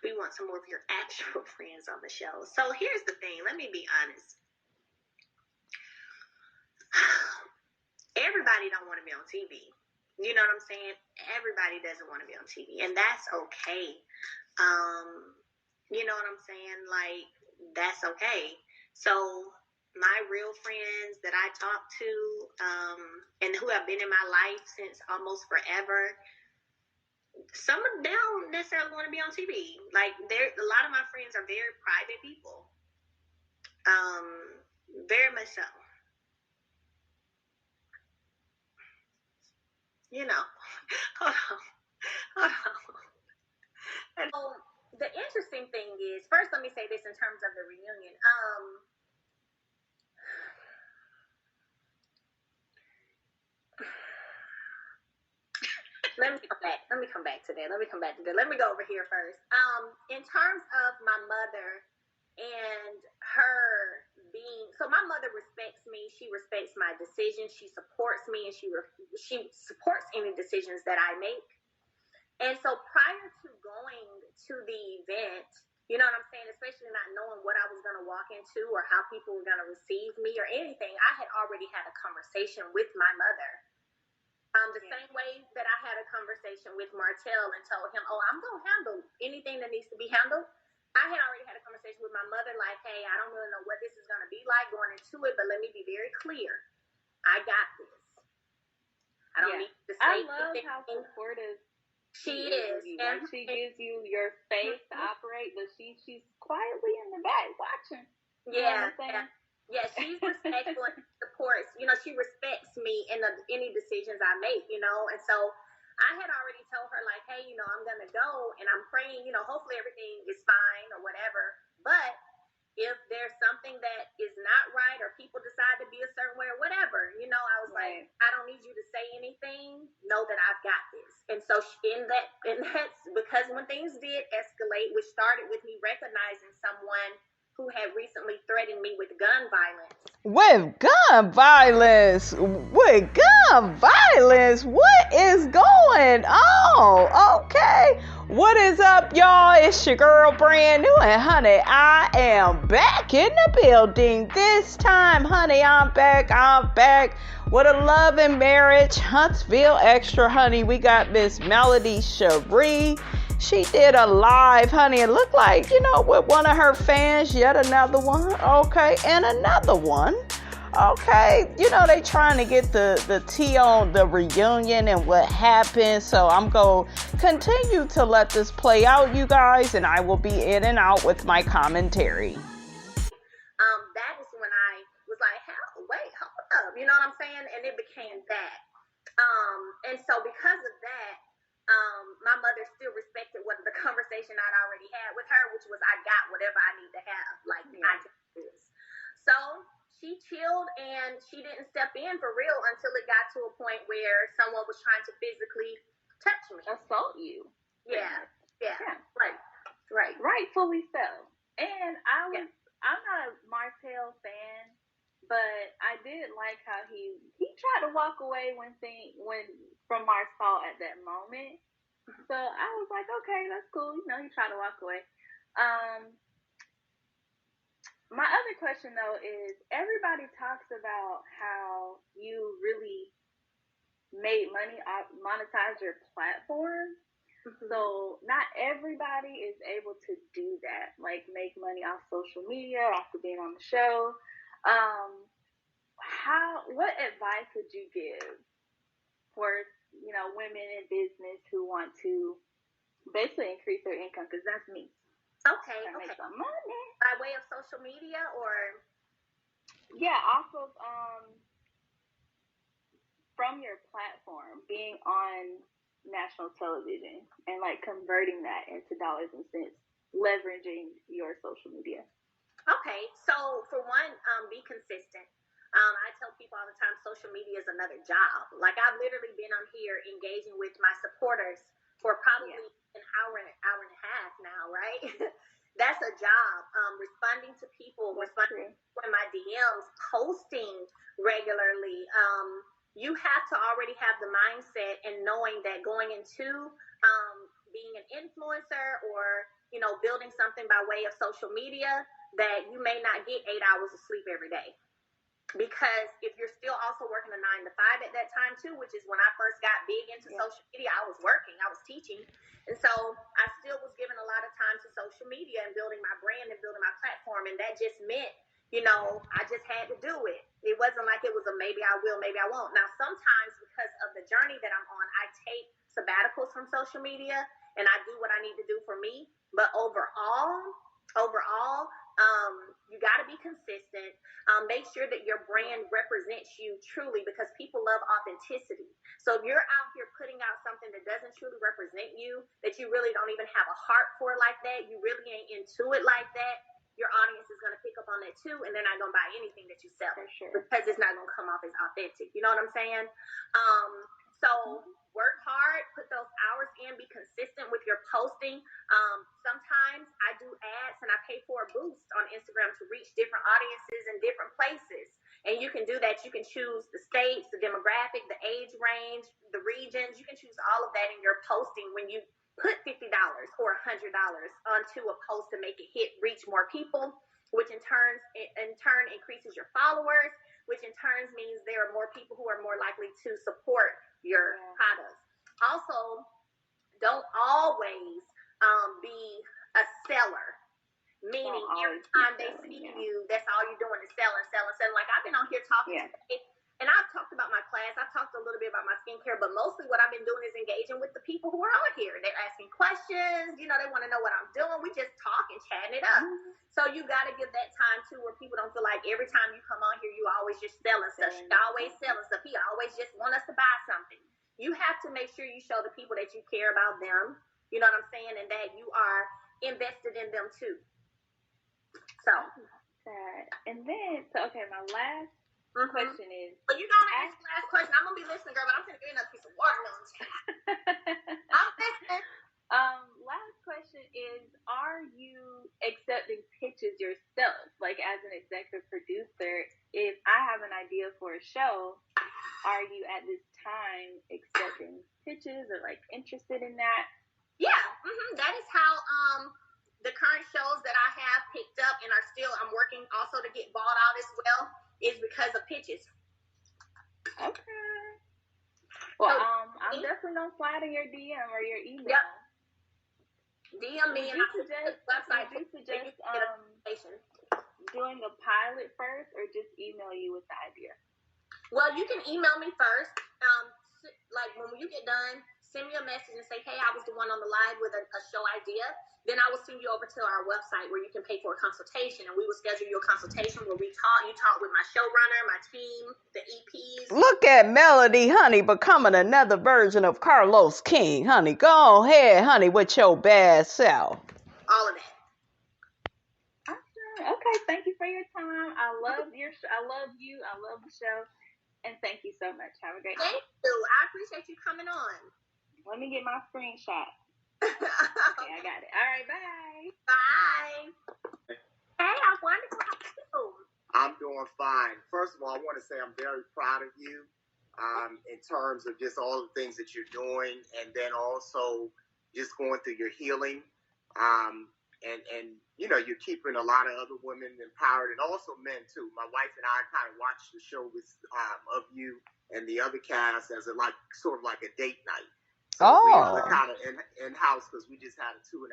We want some more of your actual friends on the show. So here's the thing. Let me be honest. Everybody don't want to be on TV. You know what I'm saying? Everybody doesn't want to be on TV, and that's okay. You know what I'm saying? Like, that's okay. So my real friends that I talk to, and who have been in my life since almost forever, some of them don't necessarily want to be on TV. Like, a lot of my friends are very private people. Very much so. You know. Hold on. And so the interesting thing is, first let me say this in terms of the reunion. Let me come back to that. Let me go over here first. In terms of my mother and her being, so my mother respects me. She respects my decisions. She supports me, and she supports any decisions that I make. And so prior to going to the event, you know what I'm saying, especially not knowing what I was going to walk into or how people were going to receive me or anything, I had already had a conversation with my mother. Same way that I had a conversation with Martell and told him, oh, I'm going to handle anything that needs to be handled. I had already had a conversation with my mother like, hey, I don't really know what this is going to be like going into it, but let me be very clear. I got this. I don't need to say anything. I love how supportive she is. Like, she gives you your space to operate, but she's quietly in the back watching. You know what I'm saying? Yeah, she's respectful and supports. You know, she respects me in any decisions I make, you know. And so I had already told her, like, hey, you know, I'm going to go and I'm praying, you know, hopefully everything is fine or whatever. But if there's something that is not right or people decide to be a certain way or whatever, you know, I was like, I don't need you to say anything. Know that I've got this. And so and that's because when things did escalate, which started with me recognizing someone who had recently threatened me with gun violence. With gun violence? What is going on? Okay. What is up, y'all? It's your girl, Brand New, and honey, I am back in the building. This time, honey, I'm back with a love and marriage Huntsville extra, honey. We got Miss Melody Cherie. She did a live, honey. It looked like, you know, with one of her fans, yet another one. Okay, and another one. Okay, you know, they trying to get the tea on the reunion and what happened. So I'm going to continue to let this play out, you guys, and I will be in and out with my commentary. That is when I was like, wait, hold up. You know what I'm saying? And it became that. And so because of that, my mother still respected what the conversation I'd already had with her, which was I got whatever I need to have. Like, I can do this. So she chilled and she didn't step in for real until it got to a point where someone was trying to physically touch me. Assault you. Yeah. Right. Rightfully so. And I'm not a Martell fan, but I did like how he tried to walk away when from Marcel at that moment. So I was like, okay, that's cool. You know, he tried to walk away. My other question though is, everybody talks about how you really made money, monetize your platform. Mm-hmm. So not everybody is able to do that, like make money off social media after being on the show. What advice would you give for, you know, women in business who want to basically increase their income? Because that's me. Okay. Make some money by way of social media, or off of from your platform, being on national television and like converting that into dollars and cents, leveraging your social media. Okay, so for one, be consistent. I tell people all the time, social media is another job. Like, I've literally been on here engaging with my supporters for probably an hour and a half now, right? That's a job. Responding to people, responding in my DMs, posting regularly. You have to already have the mindset and knowing that going into being an influencer or, you know, building something by way of social media, that you may not get 8 hours of sleep every day. Because if you're still also working a 9 to 5 at that time too, which is when I first got big into social media, I was working, I was teaching. And so I still was giving a lot of time to social media and building my brand and building my platform. And that just meant, you know, I just had to do it. It wasn't like it was a maybe I will, maybe I won't. Now, sometimes because of the journey that I'm on, I take sabbaticals from social media and I do what I need to do for me. But overall, you got to be consistent. Make sure that your brand represents you truly, because people love authenticity. So if you're out here putting out something that doesn't truly represent you, that you really don't even have a heart for like that, you really ain't into it like that, your audience is going to pick up on that too, and they're not going to buy anything that you sell. For sure. Because it's not going to come off as authentic. You know what I'm saying? So work hard, put those hours in, be consistent with your posting. Sometimes I do ads and I pay for a boost on Instagram to reach different audiences in different places. And you can do that. You can choose the states, the demographic, the age range, the regions. You can choose all of that in your posting when you put $50 or $100 onto a post to make it reach more people, which in turn increases your followers, which in turn means there are more people who are more likely to support your products. Also, don't always be a seller, meaning every time they see you, that's all you're doing is selling. Like I've been on here talking today, and I've talked about my class, I've talked a little bit about my skincare, but mostly what I've been doing is engaging with the people who are on here. They're asking questions, you know, they want to know what I'm doing. We just talk and chatting it up. So you got to give that time too, where people don't feel like every time you come on here, you always just selling stuff. You always selling stuff. He always just want us to buy something. You have to make sure you show the people that you care about them. You know what I'm saying? And that you are invested in them too. So. And then, my last question is. Well, you gotta ask the last question. I'm gonna be listening, girl, but I'm gonna get another piece of watermelon. I'm listening. Last question is: are you accepting pitches yourself? Like, as an executive producer, if I have an idea for a show, are you at this time accepting pitches or like interested in that? Yeah, that is how the current shows that I have picked up and I'm working also to get bought out as well, is because of pitches. Okay. Well, I'm definitely gonna slide in your DM or your email. Yep. DM me and Would you suggest doing a pilot first, or just email you with the idea? Well, you can email me first. Like when you get done, send me a message and say, hey, I was the one on the live with a show idea. Then I will send you over to our website where you can pay for a consultation, and we will schedule you a consultation where you talk with my showrunner, my team, the EPs. Look at Melody, honey, becoming another version of Carlos King, honey. Go ahead, honey, with your bad self. All of that. Okay, thank you for your time. I love your show. I love you. I love the show. And thank you so much. Have a great day. Thank you. I appreciate you coming on. Let me get my screenshot. Okay, I got it. All right, bye. Bye. Hey, I'm wonderful. How are you? I'm doing fine. First of all, I want to say I'm very proud of you in terms of just all the things that you're doing, and then also just going through your healing. And you know, you're keeping a lot of other women empowered, and also men too. My wife and I kind of watched the show with of you and the other cast as sort of like a date night. So we were kind of in house because we just had a 2.5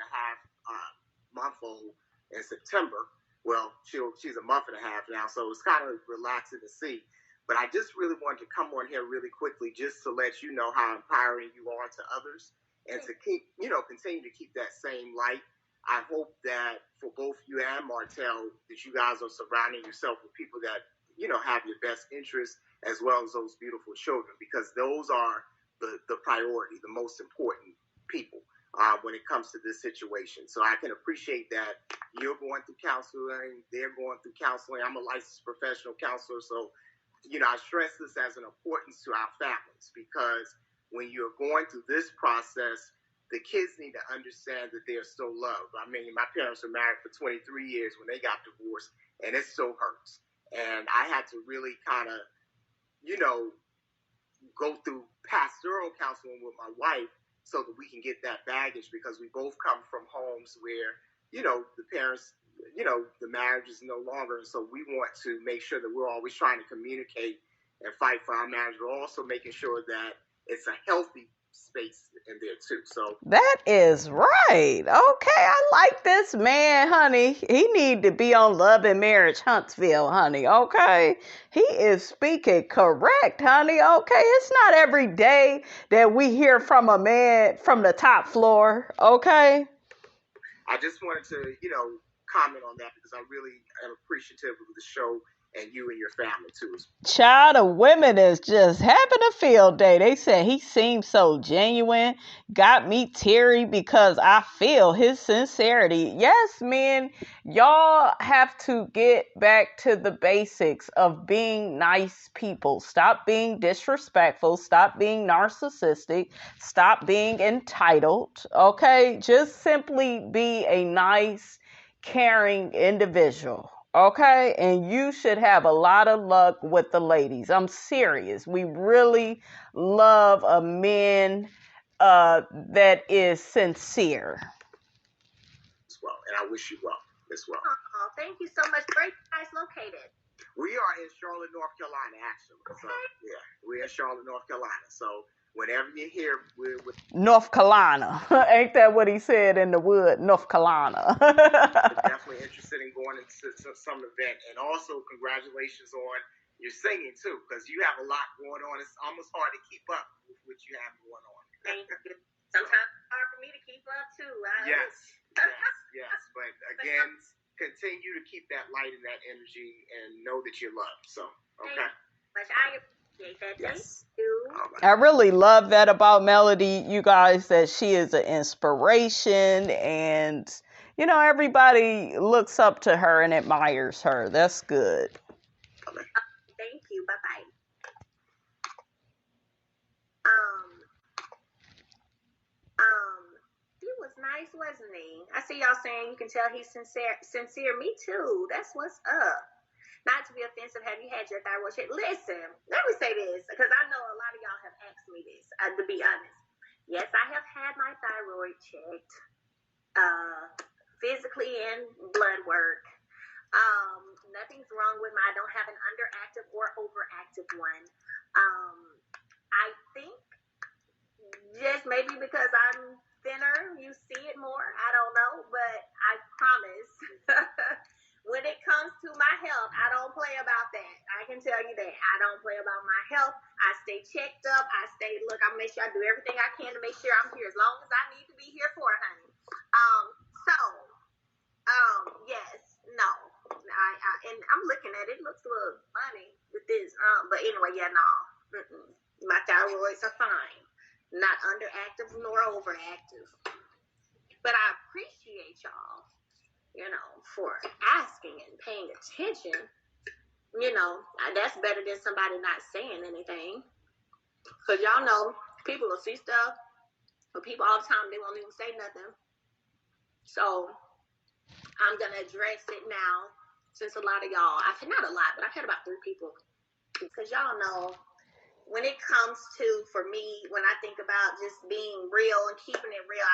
month old in September. Well, she's a month and a half now, so it's kind of relaxing to see. But I just really wanted to come on here really quickly just to let you know how empowering you are to others, and to continue to keep that same light. I hope that for both you and Martell, that you guys are surrounding yourself with people that, have your best interests, as well as those beautiful children, because those are the priority, the most important people when it comes to this situation. So I can appreciate that you're going through counseling, they're going through counseling. I'm a licensed professional counselor, so, I stress this as an importance to our families, because when you're going through this process, the kids need to understand that they are still loved. I mean, my parents were married for 23 years when they got divorced, and it still hurts. And I had to really kind of, go through pastoral counseling with my wife so that we can get that baggage, because we both come from homes where, the parents, the marriage is no longer. And so we want to make sure that we're always trying to communicate and fight for our marriage. We're also making sure that it's a healthy space in there too. So that is right. Okay, I like this man, honey. He need to be on Love and Marriage Huntsville, honey. Okay, he is speaking correct, honey. Okay, it's not every day that we hear from a man from the top floor. Okay, I just wanted to, comment on that, because I really am appreciative of the show and you and your family too. Child of women is just having a field day. They said he seems so genuine, got me teary because I feel his sincerity. Yes, men, y'all have to get back to the basics of being nice people. Stop being disrespectful. Stop being narcissistic. Stop being entitled. Okay? Just simply be a nice, caring individual. Okay, and you should have a lot of luck with the ladies. I'm serious. We really love a man that is sincere. As well, and I wish you well as well. Oh, thank you so much. Where are you guys located? We are in Charlotte, North Carolina, actually. Okay. So, yeah, we're in Charlotte, North Carolina. So whenever you're here, we're North Carolina. Ain't that what he said in the wood? North Carolina. definitely interested in going into some event. And also, congratulations on your singing, too, because you have a lot going on. It's almost hard to keep up with what you have going on. Thank you. Sometimes it's hard for me to keep up, too. Yes. But again, continue to keep that light and that energy and know that you're loved. So, okay. Much. I appreciate that. Yes. Thank you. I really love that about Melody, you guys, that she is an inspiration, and everybody looks up to her and admires her. That's good. Thank you. Bye-bye. He was nice, wasn't he? I see y'all saying you can tell he's sincere. Me too. That's what's up. Not to be offensive, have you had your thyroid checked? Listen, let me say this, because I know a lot of y'all have asked me this, to be honest. Yes, I have had my thyroid checked, physically and blood work. Nothing's wrong with I don't have an underactive or overactive one. I think just maybe because I'm thinner, you see it more. I don't know, but I promise when it comes to my health, I don't play about that. I can tell you that. I don't play about my health. I stay checked up. I'm gonna make sure I do everything I can to make sure I'm here as long as I need to be here for, honey. Yes, no. And I'm looking at it. It looks a little funny with this. But anyway, yeah, no. My thyroids are fine. Not underactive nor overactive. But I appreciate y'all, for asking and paying attention. That's better than somebody not saying anything. Because y'all know, people will see stuff, but people all the time, they won't even say nothing. So, I'm going to address it now, since a lot of y'all, not a lot, but I've had about 3 people. Because y'all know, when it comes to, for me, when I think about just being real and keeping it real,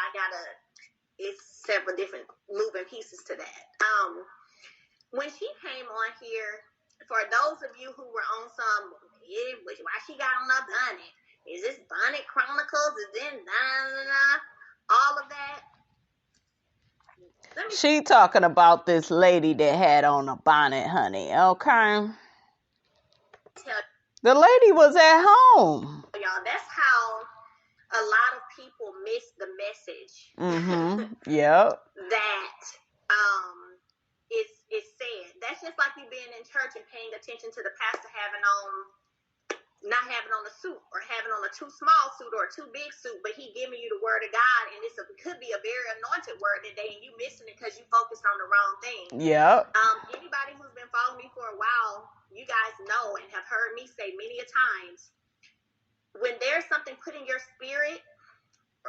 it's several different moving pieces to that. When she came on here, for those of you who were on some, why she got on a bonnet? Is this Bonnet Chronicles? Is this all of that? She talking about this lady that had on a bonnet, honey. Okay. The lady was at home. Y'all, that's how a lot of people miss the message. Yep. That is said. That's just like you being in church and paying attention to the pastor not having on a suit, or having on a too small suit or a too big suit, but he giving you the word of God, and it could be a very anointed word today, and you missing it because you focused on the wrong thing. Yep. Anybody who's been following me for a while, you guys know and have heard me say many a times, when there's something put in your spirit,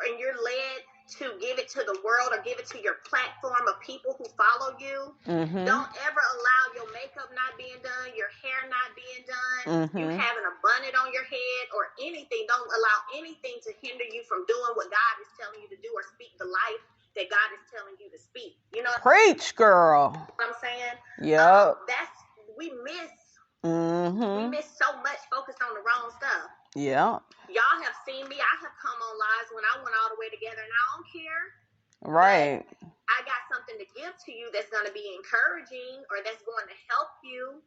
and you're led to give it to the world or give it to your platform of people who follow you. Don't ever allow your makeup not being done, your hair not being done, you having a bonnet on your head or anything. Don't allow anything to hinder you from doing what God is telling you to do or speak the life that God is telling you to speak. You know, preach, girl. What I'm saying? Yep. We miss so much focused on the wrong stuff. Yeah. Y'all have seen me. I have come on lives when I went all the way together, and I don't care. Right. I got something to give to you that's going to be encouraging or that's going to help you.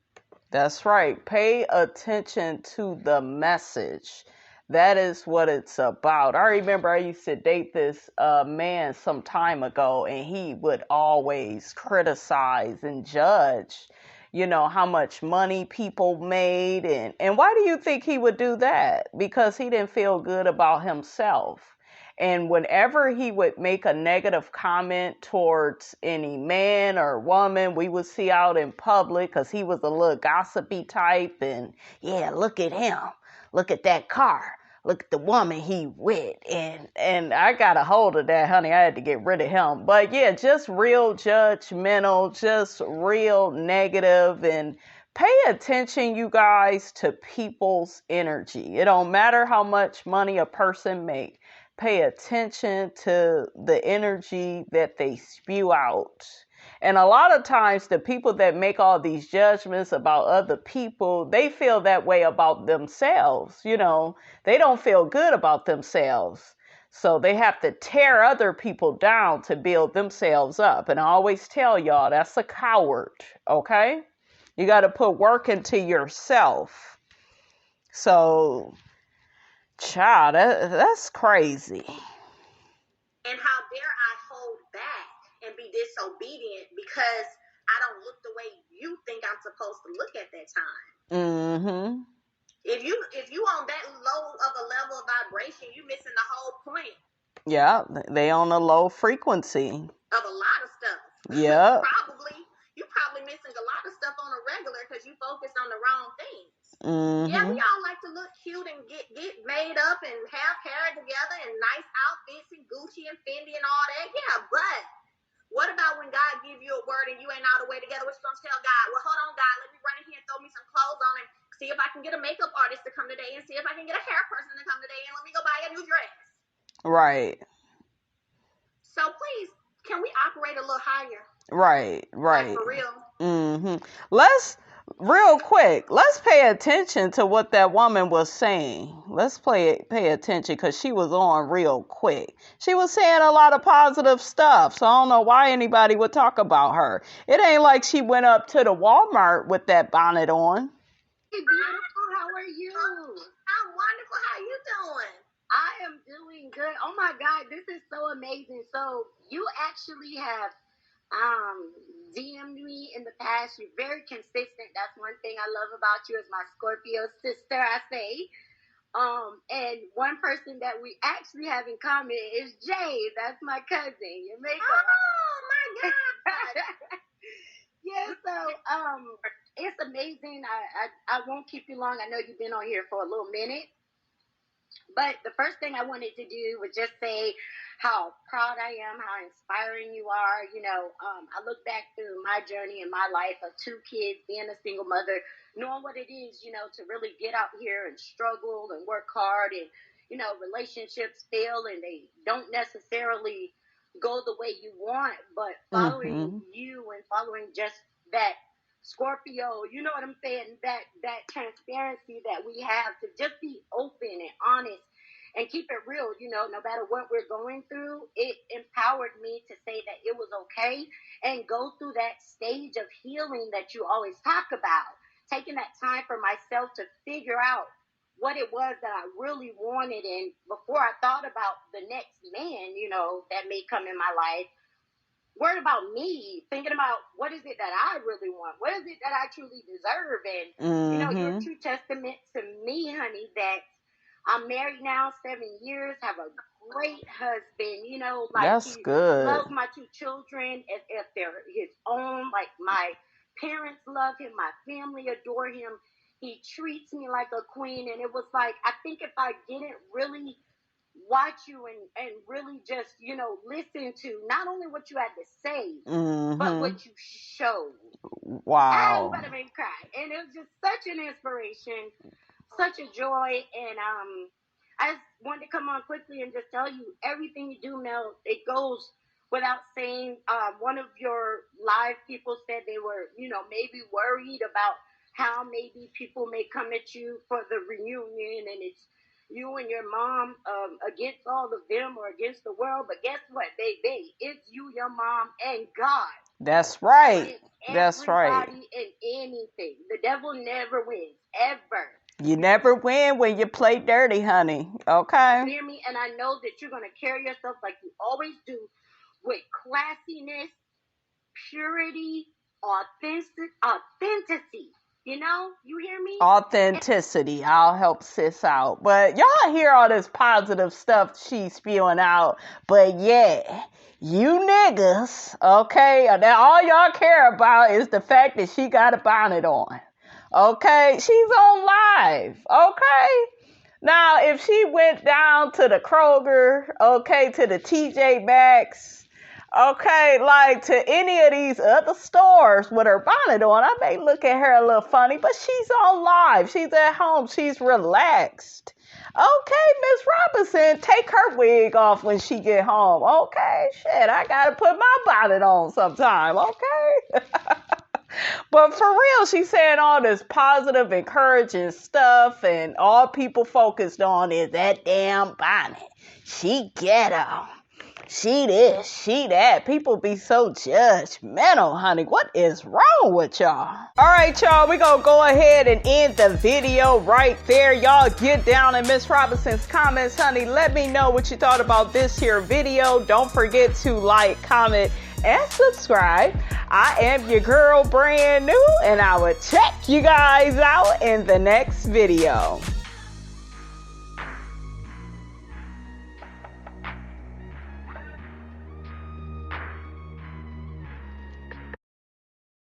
That's right. Pay attention to the message. That is what it's about. I remember I used to date this man some time ago, and he would always criticize and judge, you know, how much money people made. And why do you think he would do that? Because he didn't feel good about himself. And whenever he would make a negative comment towards any man or woman we would see out in public, because he was a little gossipy type, and yeah, look at him. Look at that car. Look at the woman he with. And I got a hold of that, honey. I had to get rid of him. But yeah, just real judgmental, just real negative. And pay attention, you guys, to people's energy. It don't matter how much money a person makes. Pay attention to the energy that they spew out. And a lot of times the people that make all these judgments about other people, they feel that way about themselves. You know, they don't feel good about themselves. So they have to tear other people down to build themselves up. And I always tell y'all, that's a coward, okay? You got to put work into yourself. So, child, that's crazy. And how dare I hold back and be disobedient because I don't look the way you think I'm supposed to look at that time. If you on that low of a level of vibration, you missing the whole point. Yeah, they on a low frequency of a lot of stuff. Yeah. You probably missing a lot of stuff on a regular because you focused on the wrong things. Yeah, we Mm-hmm. all like to look cute and get made up and have hair together and nice outfits and Gucci and Fendi and all that. Yeah, but what about when God give you a word and you ain't all the way together? What you gonna tell God? Well, hold on, God, let me run in here and throw me some clothes on and see if I can get a makeup artist to come today and see if I can get a hair person to come today and let me go buy a new dress. Right. So please, can we operate a little higher? Right. Like for real. Real quick, let's pay attention to what that woman was saying. Let's pay attention because she was on real quick. She was saying a lot of positive stuff, so I don't know why anybody would talk about her. It ain't like she went up to the Walmart with that bonnet on. Hey, beautiful. How are you? I'm wonderful. How you doing? I am doing good. Oh my God, this is so amazing. So you actually have DM'd me in the past. You're very consistent. That's one thing I love about you as my Scorpio sister, I say. And one person that we actually have in common is Jay. That's my cousin, your makeup. Oh my God. Yeah, so it's amazing. I won't keep you long. I know you've been on here for a little minute. But the first thing I wanted to do was just say how proud I am, how inspiring you are. You know, I look back through my journey in my life of 2 kids, being a single mother, knowing what it is, you know, to really get out here and struggle and work hard. And, you know, relationships fail and they don't necessarily go the way you want. But following you and following just that Scorpio, you know what I'm saying? That transparency that we have to just be open and honest and keep it real, you know, no matter what we're going through, it empowered me to say that it was okay and go through that stage of healing that you always talk about. Taking that time for myself to figure out what it was that I really wanted. And before I thought about the next man, you know, that may come in my life, worried about me, thinking about what is it that I really want? What is it that I truly deserve? And, you know, you're a true testament to me, honey, that I'm married now 7 years, have a great husband, you know, like That's he good. loves my 2 children as if they're his own. Like my parents love him, my family adore him. He treats me like a queen. And it was like, I think if I didn't really watch you and really just, listen to not only what you had to say, but what you showed. Wow. You better make me cry. And it was just such an inspiration, such a joy. And I just wanted to come on quickly and just tell you everything you do, Mel, it goes without saying. One of your live people said they were, maybe worried about how maybe people may come at you for the reunion and it's you and your mom against all of them or against the world. But guess what, baby? It's you, your mom, and God. That's right. That's right. Everybody and anything. The devil never wins, ever. You never win when you play dirty, honey. Okay? You hear me? And I know that you're going to carry yourself like you always do with classiness, purity, authenticity. You hear me? Authenticity. I'll help sis out. But y'all hear all this positive stuff she's spewing out. But yeah, you niggas, okay, that all y'all care about is the fact that she got a bonnet on. Okay? She's on live. Okay? Now, if she went down to the Kroger, okay, to the TJ Maxx, okay, like to any of these other stores with her bonnet on, I may look at her a little funny, but she's on live. She's at home. She's relaxed. Okay, Miss Robinson, take her wig off when she get home. Okay, shit, I gotta put my bonnet on sometime, okay? But for real, she's saying all this positive, encouraging stuff, and all people focused on is that damn bonnet. She ghetto. She this, she that. People be so judgmental, honey. What is wrong with y'all? All right, y'all, we gonna go ahead and end the video right there. Y'all get down in Miss Robinson's comments, honey. Let me know what you thought about this here video. Don't forget to like, comment, and subscribe. I am your girl, brand new, and I will check you guys out in the next video.